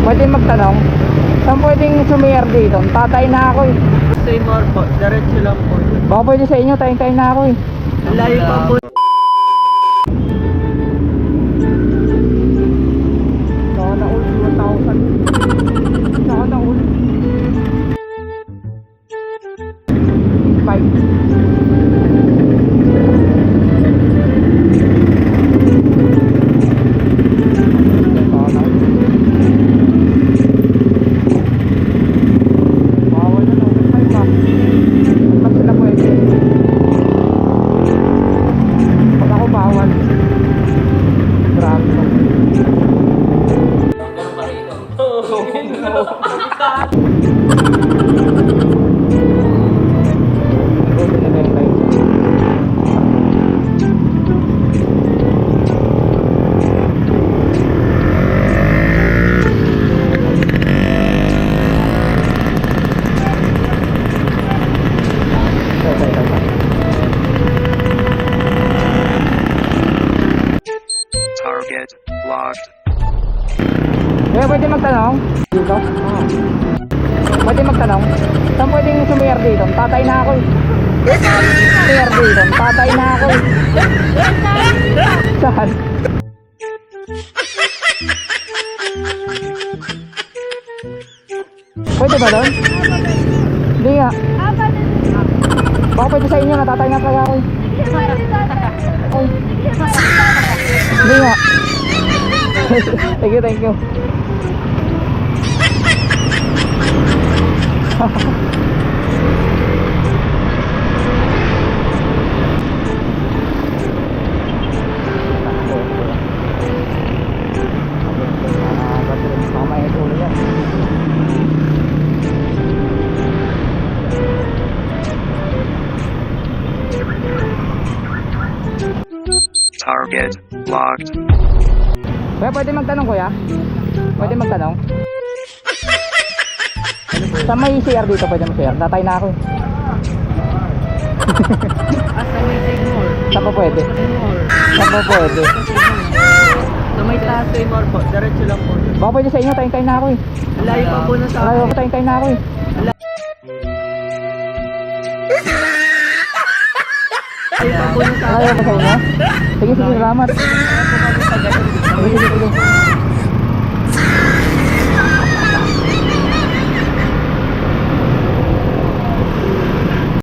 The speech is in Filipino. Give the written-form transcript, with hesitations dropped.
Pwede magtanong? Saan pwedeng sumayer dito? Tatay na ako eh. Seymour po, diretso lang po. Baka pwede sa inyo, tayo na ako eh. Layo pa po. Sana all 1,000. Sana all 5. Bawal na lang, 5 pa. Ba't sila pwede? Pag ako bawal. Grabe mo. Target locked. Pwede magtanong? Dito? Pwede magtanong? Saan pwedeng sumayer dito? Tatay na ako eh. Sumayer dito? Tatay na ako eh. Saan? Pwede ba doon? Hindi nga. Baka pwede sa inyo, natatay na kaya ako eh. Ay. Hindi nga. Thank you. Target locked. Kuya, pwede magtanong kuya? Pwede magtanong? Sa may CR dito pwede mag-CR? Tatay na ako eh. Sa may Seymour. Saan pa pwede? Seymour. Saan pa pwede? Sa may taas Seymour po, diretso lang po. Baka pwede sa inyo, tayo na ako eh. Layo pa po na sa Ayaw ko, tayo na ako eh. Layo pa po na sa Ayaw ko sa inyo? Sige, salamat. Sige.